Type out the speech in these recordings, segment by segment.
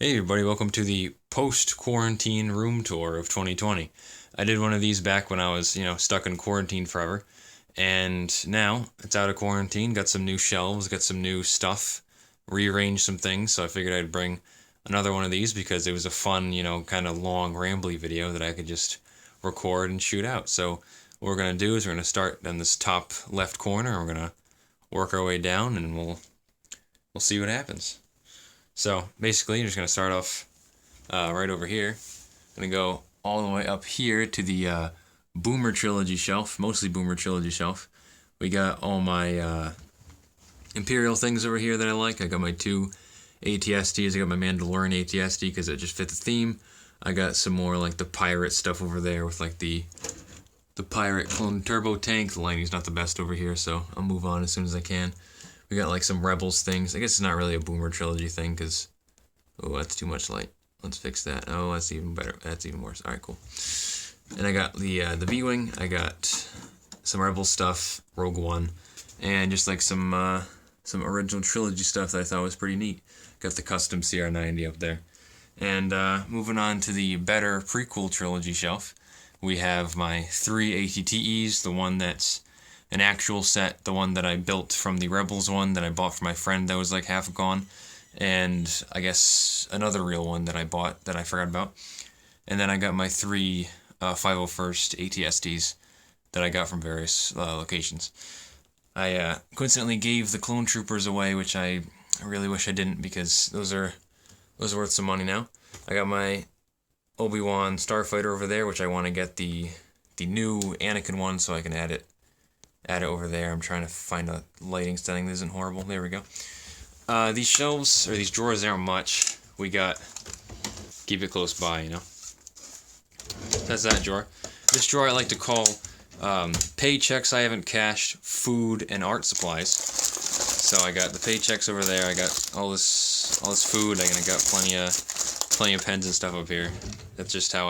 Hey everybody, welcome to the post-quarantine room tour of 2020. I did one of these back when I was, stuck in quarantine forever. And now it's out of quarantine, got some new shelves, got some new stuff, rearranged some things, so I figured I'd bring another one of these because it was a fun, kind of long, rambly video that I could just record and shoot out. So what we're going to do is we're going to start in this top left corner, and we're going to work our way down, and we'll see what happens. So basically, you're just going to start off right over here. Going to go all the way up here to the Boomer Trilogy shelf, mostly Boomer Trilogy shelf. We got all my Imperial things over here that I like. I got my two ATSTs. I got my Mandalorian ATST because it just fit the theme. I got some more like the pirate stuff over there with like the pirate clone turbo tank. The lighting's not the best over here, so I'll move on as soon as I can. We got like some Rebels things. I guess it's not really a Boomer Trilogy thing because, oh, that's too much light. Let's fix that. Oh, that's even better. That's even worse. All right, cool. And I got the V-Wing. I got some Rebel stuff, Rogue One, and just like some original trilogy stuff that I thought was pretty neat. Got the custom CR90 up there. And moving on to the better prequel trilogy shelf, we have my three ATTEs, the one that's an actual set, the one that I built from the Rebels one that I bought for my friend that was like half gone, and I guess another real one that I bought that I forgot about. And then I got my three 501st ATSTs that I got from various locations. I coincidentally gave the clone troopers away, which I really wish I didn't because those are worth some money now. I got my Obi-Wan Starfighter over there, which I want to get the new Anakin one so I can add it over there. I'm trying to find a lighting setting that isn't horrible. There we go. These shelves, or these drawers, aren't much. We got, keep it close by, That's that drawer. This drawer I like to call paychecks I haven't cashed, food, and art supplies. So I got the paychecks over there. I got all this food. I got plenty of pens and stuff up here. That's how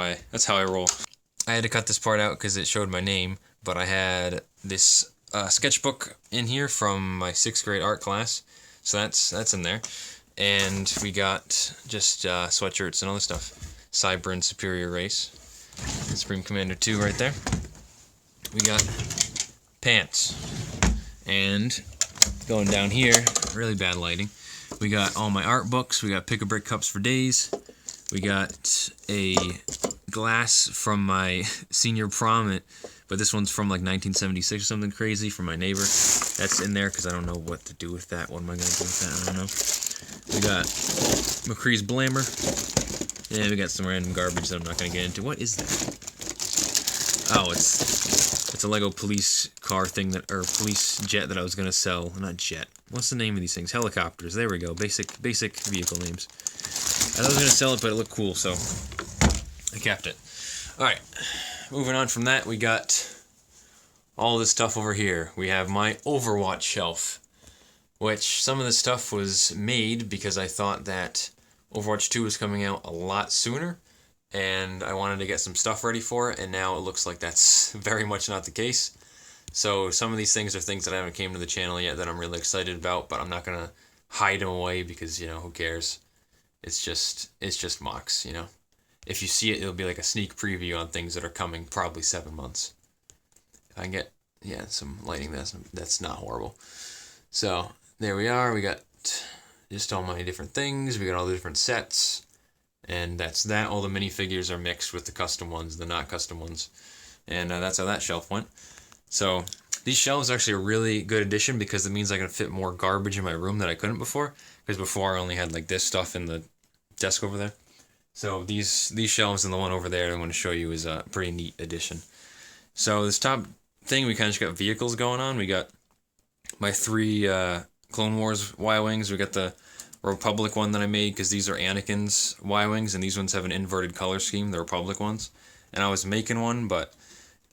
I roll. I had to cut this part out because it showed my name, but I had this sketchbook in here from my 6th grade art class, so that's in there. And we got just sweatshirts and other stuff. Cyber and Superior Race. Supreme Commander 2 right there. We got pants. And going down here, really bad lighting, we got all my art books. We got Pick-a-Brick cups for days. We got a glass from my senior prom, but this one's from like 1976 or something crazy from my neighbor. That's in there because I don't know what to do with that. What am I going to do with that? I don't know. We got McCree's Blammer. And we got some random garbage that I'm not going to get into. What is that? Oh, it's a Lego police car thing or police jet that I was going to sell. Not jet. What's the name of these things? Helicopters. There we go. Basic vehicle names. I was going to sell it, but it looked cool, so I kept it. Alright, moving on from that, we got all this stuff over here. We have my Overwatch shelf, which some of this stuff was made because I thought that Overwatch 2 was coming out a lot sooner, and I wanted to get some stuff ready for it, and now it looks like that's very much not the case. So some of these things are things that I haven't came to the channel yet that I'm really excited about, but I'm not going to hide them away because, who cares? It's just mocks, If you see it, it'll be like a sneak preview on things that are coming probably 7 months. I get, some lighting that's not horrible. So there we are. We got just all my different things. We got all the different sets. And that's that. All the minifigures are mixed with the custom ones, the not custom ones. And that's how that shelf went. So these shelves are actually a really good addition because it means I can fit more garbage in my room that I couldn't before. Because before I only had like this stuff in the desk over there. So these shelves and the one over there I want to show you is a pretty neat addition. So this top thing, we kind of just got vehicles going on. We got my three Clone Wars Y-Wings. We got the Republic one that I made because these are Anakin's Y-Wings, and these ones have an inverted color scheme, the Republic ones. And I was making one, but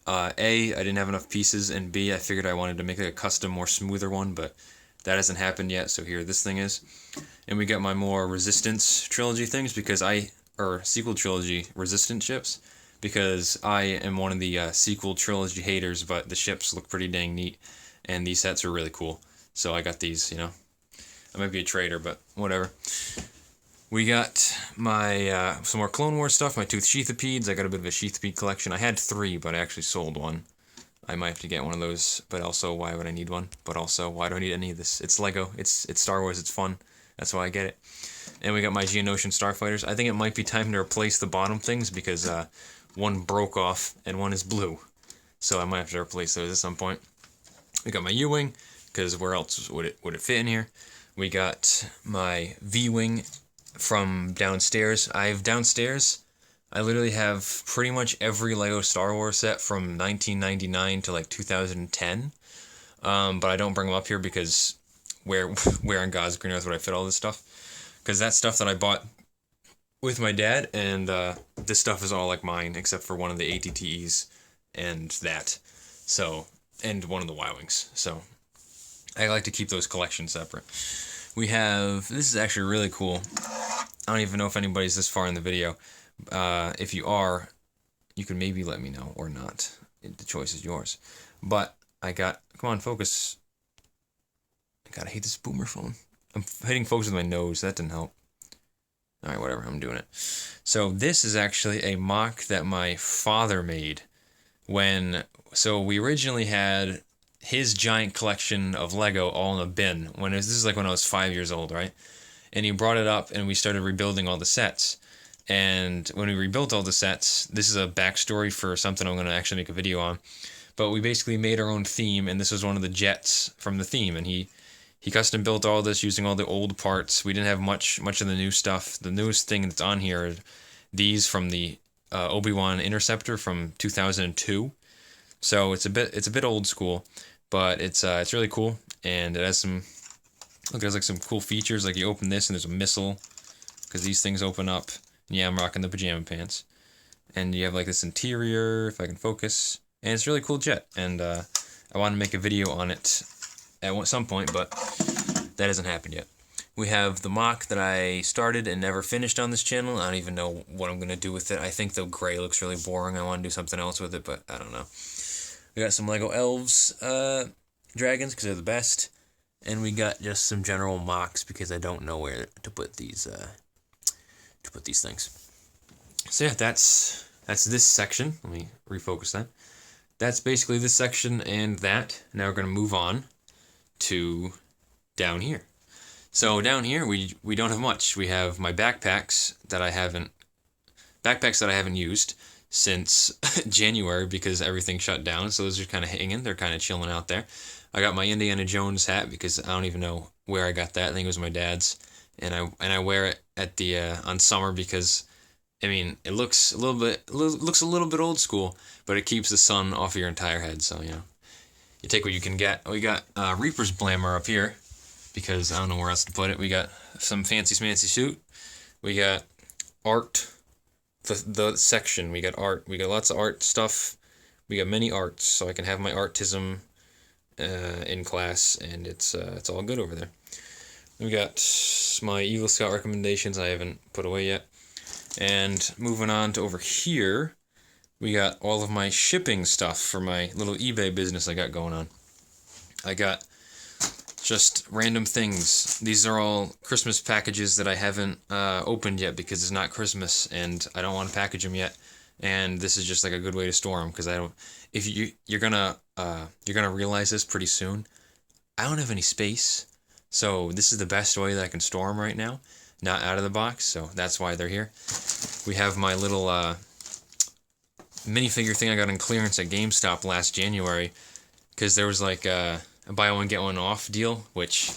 A, I didn't have enough pieces, and B, I figured I wanted to make like a custom, more smoother one, but that hasn't happened yet, so here this thing is. And we got my more Resistance trilogy things or sequel trilogy Resistance ships, because I am one of the sequel trilogy haters, but the ships look pretty dang neat, and these sets are really cool. So I got these, I might be a traitor, but whatever. We got my some more Clone Wars stuff, my Tooth Sheathipeds. I got a bit of a Sheathipede collection. I had 3, but I actually sold one. I might have to get one of those, but also, why would I need one? But also, why do I need any of this? It's Lego, it's Star Wars, it's fun. That's why I get it. And we got my Geonosian Starfighters. I think it might be time to replace the bottom things, because one broke off and one is blue. So I might have to replace those at some point. We got my U-Wing, because where else would it fit in here? We got my V-Wing from downstairs. Downstairs, I literally have pretty much every Lego Star Wars set from 1999 to like 2010. But I don't bring them up here because where on God's green earth would I fit all this stuff? Because that's stuff that I bought with my dad, and this stuff is all like mine except for one of the ATTEs and that. So, and one of the Y-Wings. So I like to keep those collections separate. We have, this is actually really cool. I don't even know if anybody's this far in the video. If you are, you can maybe let me know or not. The choice is yours. But I got, come on, focus. God, I hate this boomer phone. I'm hitting focus with my nose. That didn't help. Alright, whatever, I'm doing it. So this is actually a mock that my father made so we originally had his giant collection of Lego all in a bin. This is like when I was 5 years old, right? And he brought it up and we started rebuilding all the sets. And when we rebuilt all the sets, this is a backstory for something I'm going to actually make a video on. But we basically made our own theme, and this was one of the jets from the theme. And he custom built all this using all the old parts. We didn't have much of the new stuff. The newest thing that's on here are these from the Obi-Wan Interceptor from 2002. So it's a bit old school, but it's really cool, and it has some. Look, there's like some cool features. Like you open this and there's a missile, because these things open up. Yeah, I'm rocking the pajama pants. And you have like this interior, if I can focus. And it's a really cool jet. And I want to make a video on it at some point, but that hasn't happened yet. We have the mock that I started and never finished on this channel. I don't even know what I'm going to do with it. I think the gray looks really boring. I want to do something else with it, but I don't know. We got some Lego Elves dragons, because they're the best. And we got just some general mocks, because I don't know where to put these things. So yeah, that's this section. Let me refocus that. That's basically this section and that. Now we're going to move on to down here. So down here we don't have much. We have my backpacks that I haven't used since January, because everything shut down. So those are kind of hanging. They're kind of chilling out there. I got my Indiana Jones hat, because I don't even know where I got that. I think it was my dad's, and I wear it at the on summer, because I mean it looks a little bit old school, but it keeps the sun off your entire head. So you take what you can get. We got Reaper's Blammer up here, because I don't know where else to put it. We got some fancy smancy suit. We got art. The section. We got art. We got lots of art stuff. We got many arts, so I can have my artism in class, and it's all good over there. We got my Eagle Scout recommendations I haven't put away yet. And moving on to over here, we got all of my shipping stuff for my little eBay business I got going on. I got just random things. These are all Christmas packages that I haven't opened yet, because it's not Christmas and I don't want to package them yet. And this is just like a good way to store them, because I don't. If you're gonna realize this pretty soon. I don't have any space, so this is the best way that I can store them right now, not out of the box. So that's why they're here. We have my little minifigure thing I got on clearance at GameStop last January, because there was like a buy one get one off deal, which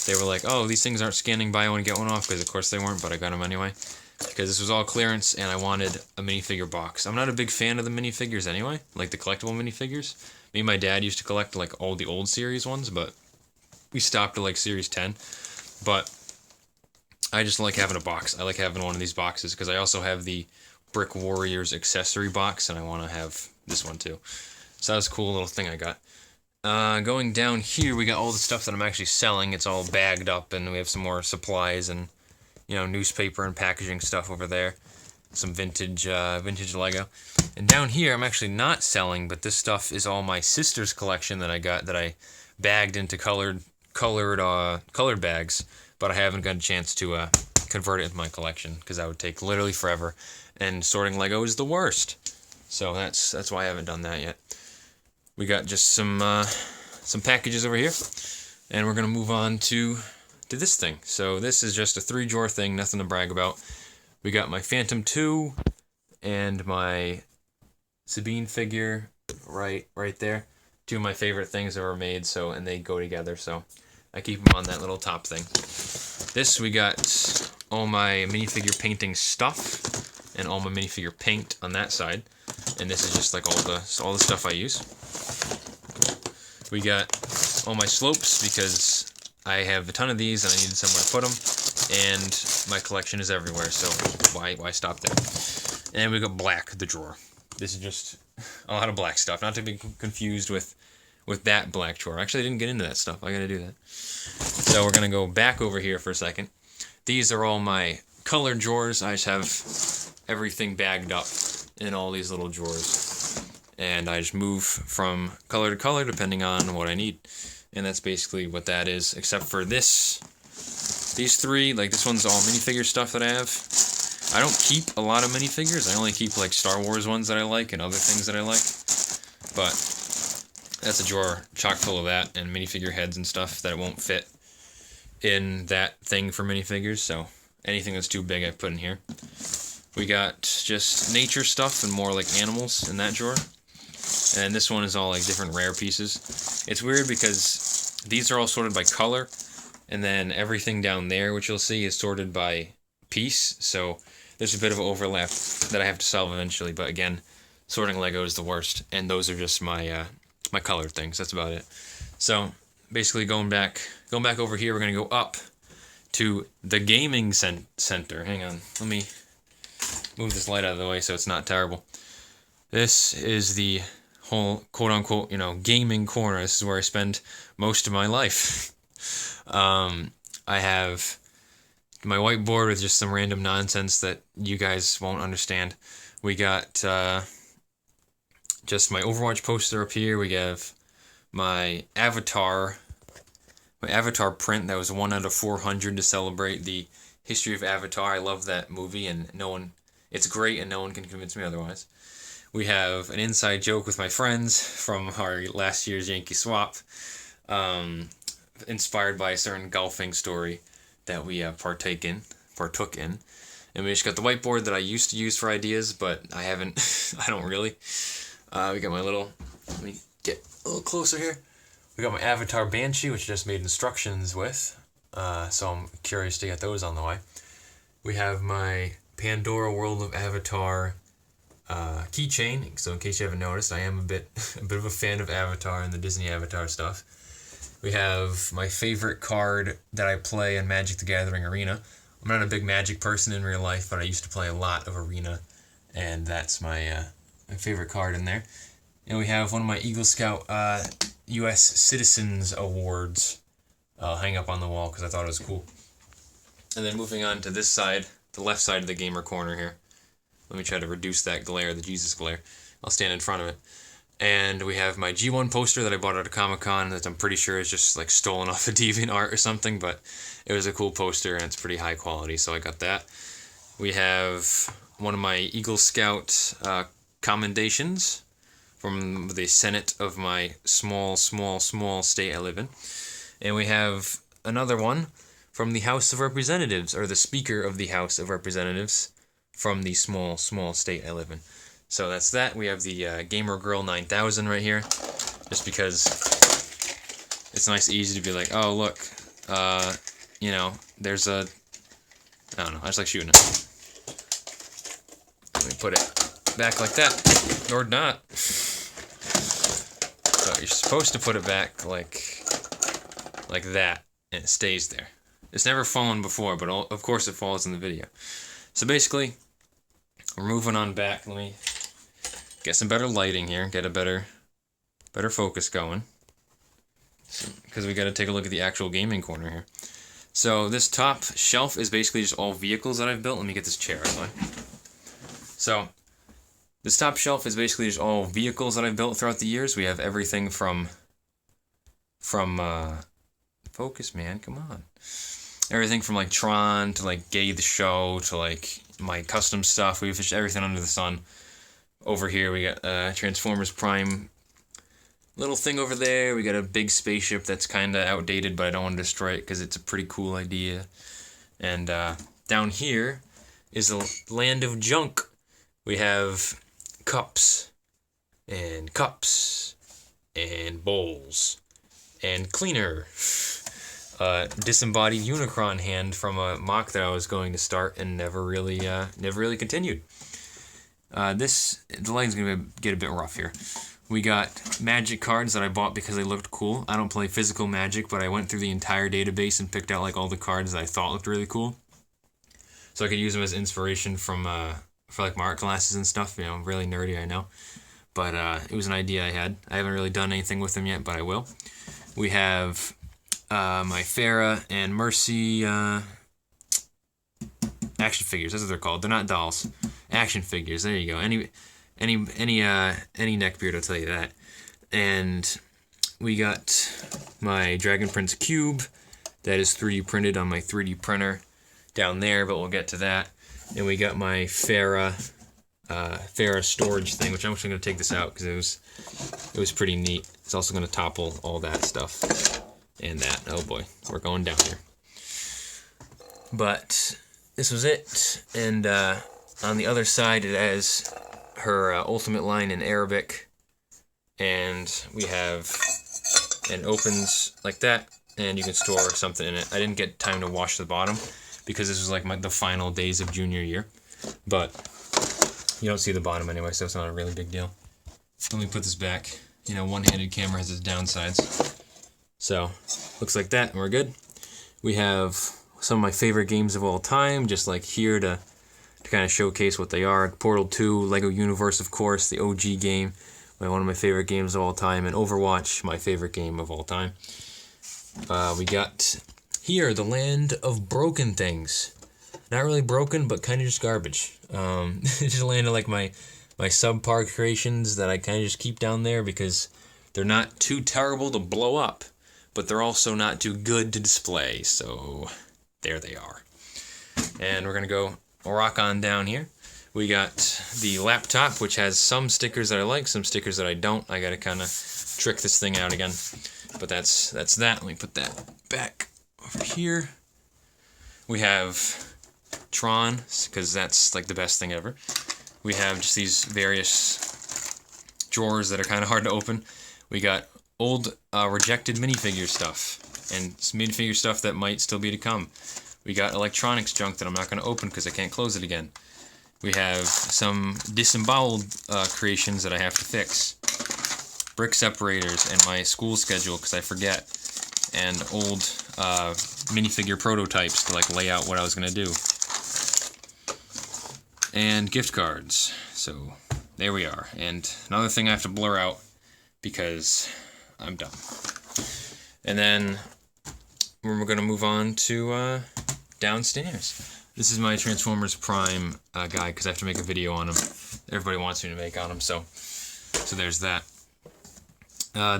they were like, oh, these things aren't scanning buy one get one off, because of course they weren't, but I got them anyway. Because this was all clearance, and I wanted a minifigure box. I'm not a big fan of the minifigures anyway, like the collectible minifigures. Me and my dad used to collect like all the old series ones, but we stopped at like series 10. But I just like having a box. I like having one of these boxes, because I also have the Brick Warriors accessory box, and I want to have this one too. So that was a cool little thing I got. Going down here, we got all the stuff that I'm actually selling. It's all bagged up, and we have some more supplies and newspaper and packaging stuff over there. Some vintage Lego. And down here, I'm actually not selling, but this stuff is all my sister's collection that I got, that I bagged into colored bags, but I haven't got a chance to convert it into my collection, because that would take literally forever, and sorting Lego is the worst. So that's why I haven't done that yet. We got just some packages over here, and we're gonna move on to this thing. So this is just a 3-drawer thing, nothing to brag about. We got my Phantom 2 and my Sabine figure right there. 2 of my favorite things ever made, so, and they go together, so I keep them on that little top thing. This, we got all my minifigure painting stuff and all my minifigure paint on that side, and this is just like all the stuff I use. We got all my slopes because I have a ton of these and I needed somewhere to put them, and my collection is everywhere, so why stop there? And we got black, the drawer. This is just a lot of black stuff, not to be confused with that black drawer. Actually, I didn't get into that stuff. I gotta do that. So we're gonna go back over here for a second. These are all my colored drawers. I just have everything bagged up in all these little drawers, and I just move from color to color depending on what I need. And that's basically what that is, except for these 3, like this one's all minifigure stuff that I have. I don't keep a lot of minifigures. I only keep like Star Wars ones that I like and other things that I like. But that's a drawer chock full of that and minifigure heads and stuff that it won't fit in that thing for minifigures. So anything that's too big I put in here. We got just nature stuff and more like animals in that drawer. And this one is all like different rare pieces. It's weird because these are all sorted by color, and then everything down there, which you'll see, is sorted by piece. So there's a bit of overlap that I have to solve eventually. But again, sorting Lego is the worst, and those are just my my colored things. That's about it. So basically, going back over here, we're gonna go up to the gaming center. Hang on, let me move this light out of the way so it's not terrible. This is the whole quote-unquote, gaming corner. This is where I spend most of my life. I have my whiteboard with just some random nonsense that you guys won't understand. We got just my Overwatch poster up here. We have my Avatar print that was 1 out of 400 to celebrate the history of Avatar. I love that movie, and it's great, and no one can convince me otherwise. We have an inside joke with my friends from our last year's Yankee Swap, inspired by a certain golfing story that we partook in. And we just got the whiteboard that I used to use for ideas, but I haven't, I don't really. We got let me get a little closer here. We got my Avatar Banshee, which I just made instructions with, so I'm curious to get those on the way. We have my Pandora World of Avatar keychain, so in case you haven't noticed, I am a bit of a fan of Avatar and the Disney Avatar stuff. We have my favorite card that I play in Magic the Gathering Arena. I'm not a big Magic person in real life, but I used to play a lot of Arena, and that's my favorite card in there. And we have one of my Eagle Scout U.S. Citizens Awards hang up on the wall because I thought it was cool. And then moving on to this side, the left side of the gamer corner here. Let me try to reduce that glare, the Jesus glare. I'll stand in front of it. And we have my G1 poster that I bought at a Comic-Con that I'm pretty sure is just like stolen off of DeviantArt or something, but it was a cool poster and it's pretty high quality, so I got that. We have one of my Eagle Scout commendations from the Senate of my small state I live in. And we have another one from the House of Representatives, or the Speaker of the House of Representatives, from the small state I live in. So that's that. We have the Gamer Girl 9000 right here, just because it's nice and easy to be like, oh look, there's a, I don't know, I just like shooting it. Let me put it back like that, or not. So you're supposed to put it back like that, and it stays there. It's never fallen before, but of course it falls in the video. So basically, we're moving on back. Let me get some better lighting here, get a better focus going, because we got to take a look at the actual gaming corner here. So this top shelf is basically just all vehicles that I've built. Let me get this chair out of the way. So this top shelf is basically just all vehicles that I've built throughout the years. We have everything from focus, man, come on. everything from like Tron to like Gay the Show to like my custom stuff. We've fished everything under the sun. Over here we got Transformers Prime little thing over there. We got a big spaceship that's kind of outdated, but I don't want to destroy it because it's a pretty cool idea. And down here is the land of junk. We have cups and bowls and cleaner. Disembodied Unicron hand from a mock that I was going to start and never really continued. The lighting's gonna get a bit rough here. We got magic cards that I bought because they looked cool. I don't play physical Magic, but I went through the entire database and picked out like all the cards that I thought looked really cool, so I could use them as inspiration for like my art classes and stuff. You know, really nerdy, I know, but it was an idea I had. I haven't really done anything with them yet, but I will. We have my Farah and Mercy action figures. That's what they're called. They're not dolls. Action figures. There you go. Any neckbeard will tell you that. And we got my Dragon Prince cube that is 3D printed on my 3D printer down there, but we'll get to that. And we got my Farah storage thing, which I'm actually going to take this out because it was pretty neat. It's also going to topple all that stuff and that. Oh boy, we're going down here. But this was it, and on the other side it has her ultimate line in Arabic, and we have, and opens like that, and you can store something in it. I didn't get time to wash the bottom because this was like the final days of junior year, but you don't see the bottom anyway, so it's not a really big deal. Let me put this back. You know, one-handed camera has its downsides. So, looks like that, and we're good. We have some of my favorite games of all time, just like here to kind of showcase what they are. Portal 2, Lego Universe, of course, the OG game, one of my favorite games of all time, and Overwatch, my favorite game of all time. We got here, the land of broken things. Not really broken, but kind of just garbage. It's just a land of like my subpar creations that I kind of just keep down there because they're not too terrible to blow up, but they're also not too good to display, so there they are. And we're going to go rock on down here. We got the laptop, which has some stickers that I like, some stickers that I don't. I got to kind of trick this thing out again. But that's that. Let me put that back over here. We have Tron, because that's like the best thing ever. We have just these various drawers that are kind of hard to open. We got old rejected minifigure stuff, and minifigure stuff that might still be to come. We got electronics junk that I'm not going to open because I can't close it again. We have some disemboweled creations that I have to fix. Brick separators and my school schedule because I forget. And old minifigure prototypes to like lay out what I was going to do. And gift cards. So there we are. And another thing I have to blur out because I'm dumb. And then we're going to move on to downstairs. This is my Transformers Prime guy because I have to make a video on him. Everybody wants me to make on him, so there's that.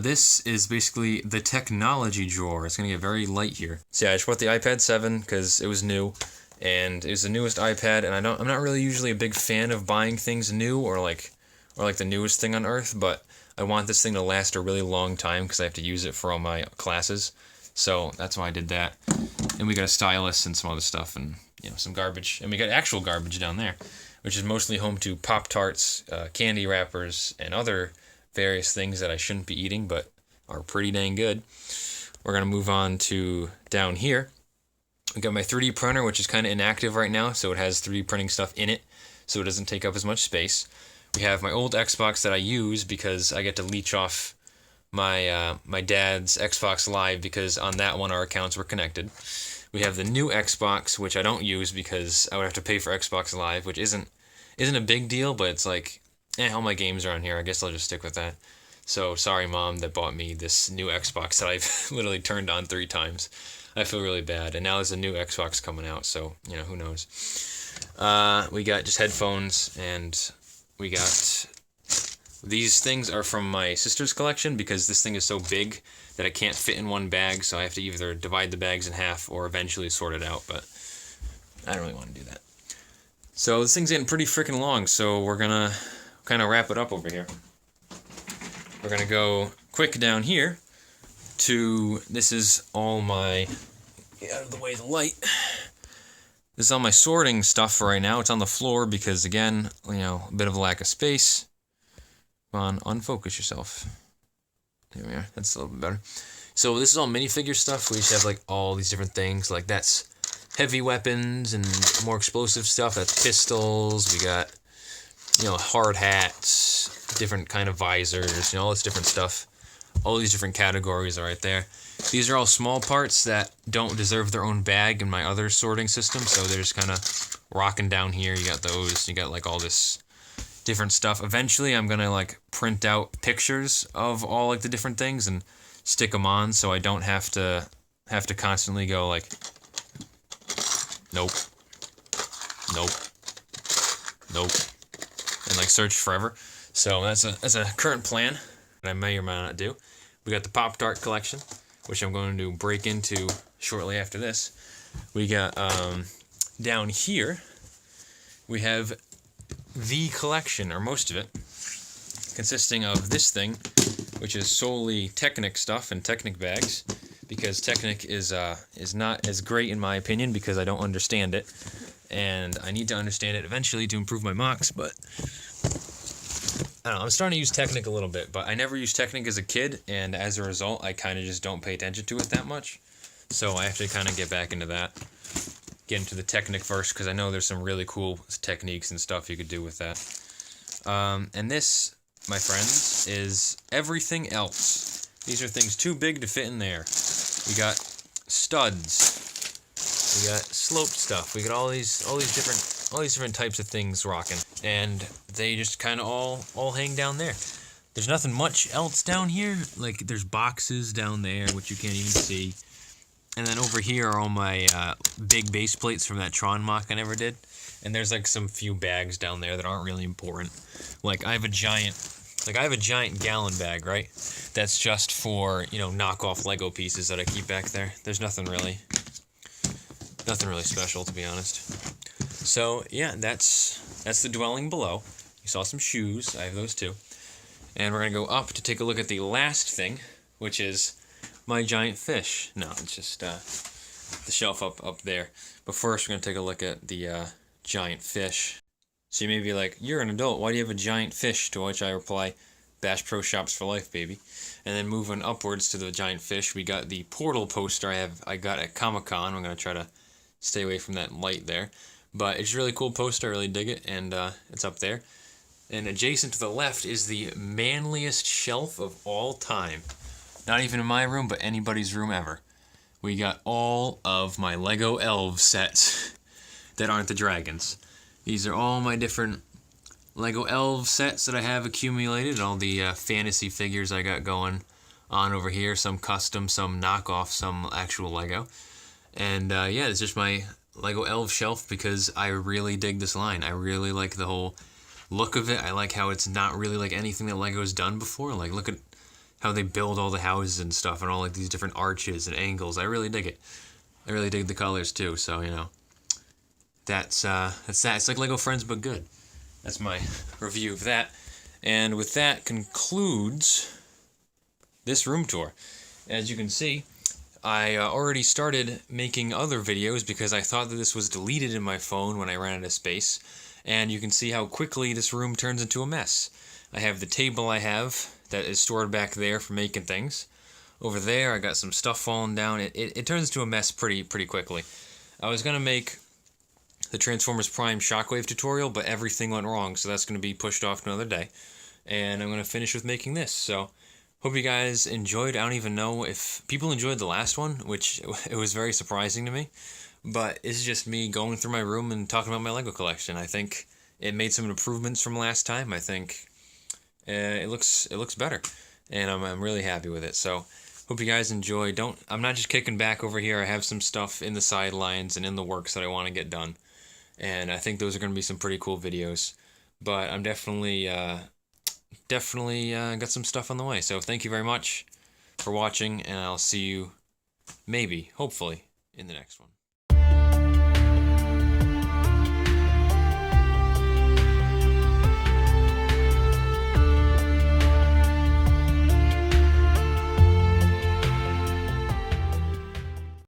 This is basically the technology drawer. It's going to get very light here. So yeah, I just bought the iPad 7 because it was new, and it was the newest iPad, and I'm not really usually a big fan of buying things new or like the newest thing on earth, but I want this thing to last a really long time because I have to use it for all my classes. So that's why I did that. And we got a stylus and some other stuff and, you know, some garbage. And we got actual garbage down there, which is mostly home to Pop-Tarts, candy wrappers, and other various things that I shouldn't be eating but are pretty dang good. We're going to move on to down here. We got my 3D printer, which is kind of inactive right now, so it has 3D printing stuff in it, so it doesn't take up as much space. We have my old Xbox that I use because I get to leech off my dad's Xbox Live because on that one our accounts were connected. We have the new Xbox, which I don't use because I would have to pay for Xbox Live, which isn't a big deal, but it's like, all my games are on here. I guess I'll just stick with that. So sorry, Mom, that bought me this new Xbox that I've literally turned on 3 times. I feel really bad, and now there's a new Xbox coming out, so you know, who knows. We got just headphones, and we got These things are from my sister's collection because this thing is so big that it can't fit in one bag, so I have to either divide the bags in half or eventually sort it out, but I don't really want to do that. So this thing's getting pretty freaking long, so we're gonna kind of wrap it up over here. We're gonna go quick down here to, this is all my, get out of the way of the light. This is all my sorting stuff for right now. It's on the floor because, again, you know, a bit of a lack of space. Come on, unfocus yourself. There we are. That's a little bit better. So this is all minifigure stuff. We just have like all these different things. Like that's heavy weapons and more explosive stuff. That's pistols. We got, you know, hard hats, different kind of visors, you know, all this different stuff. All these different categories are right there. These are all small parts that don't deserve their own bag in my other sorting system, so they're just kind of rocking down here. You got those. You got like all this different stuff. Eventually, I'm gonna like print out pictures of all like the different things and stick them on, so I don't have to constantly go like, nope, nope, nope, and like search forever. So that's a current plan that I may or may not do. We got the Pop-Tart collection, which I'm going to break into shortly after this. We got down here, we have the collection, or most of it, consisting of this thing, which is solely Technic stuff and Technic bags, because Technic is not as great in my opinion because I don't understand it, and I need to understand it eventually to improve my mocks, but I don't know, I'm starting to use Technic a little bit, but I never used Technic as a kid, and as a result, I kind of just don't pay attention to it that much. So I have to kind of get back into that. Get into the Technic first, because I know there's some really cool techniques and stuff you could do with that. And this, my friends, is everything else. These are things too big to fit in there. We got studs. We got sloped stuff. We got all these different types of things rocking, and they just kind of all hang down there. There's nothing much else down here. Like there's boxes down there which you can't even see, and then over here are all my big base plates from that Tron mock I never did, and there's like some few bags down there that aren't really important. Like I have a giant gallon bag, right? That's just for, you know, knockoff Lego pieces that I keep back there. There's nothing really special, to be honest. So yeah, that's the dwelling below. You saw some shoes. I have those too. And we're gonna go up to take a look at the last thing, which is my giant fish. No, it's just the shelf up there. But first, we're gonna take a look at the giant fish. So you may be like, "You're an adult. Why do you have a giant fish?" To which I reply, "Bash Pro Shops for life, baby." And then moving upwards to the giant fish, we got the Portal poster I got at Comic-Con. I'm gonna try to stay away from that light there. But it's a really cool poster, I really dig it, and it's up there. And adjacent to the left is the manliest shelf of all time. Not even in my room, but anybody's room ever. We got all of my Lego elf sets that aren't the dragons. These are all my different Lego elf sets that I have accumulated, all the fantasy figures I got going on over here, some custom, some knockoff, some actual Lego. And yeah, it's just my Lego elf shelf because I really dig this line. I really like the whole look of it. I like how it's not really like anything that Lego's done before. Like, look at how they build all the houses and stuff and all like these different arches and angles. I really dig it. I really dig the colors too, so, you know. That's that. It's like Lego Friends but good. That's my review of that. And with that concludes this room tour. As you can see, I already started making other videos because I thought that this was deleted in my phone when I ran out of space. And you can see how quickly this room turns into a mess. I have the table I have that is stored back there for making things. Over there, I got some stuff falling down. It turns into a mess pretty quickly. I was going to make the Transformers Prime Shockwave tutorial, but everything went wrong, so that's going to be pushed off to another day. And I'm going to finish with making this, so hope you guys enjoyed. I don't even know if people enjoyed the last one, which it was very surprising to me. But it's just me going through my room and talking about my Lego collection. I think it made some improvements from last time. I think it looks better, and I'm really happy with it. So hope you guys enjoy. I'm not just kicking back over here. I have some stuff in the sidelines and in the works that I want to get done, and I think those are going to be some pretty cool videos. But I'm definitely definitely got some stuff on the way. So thank you very much for watching, and I'll see you maybe, hopefully, in the next one.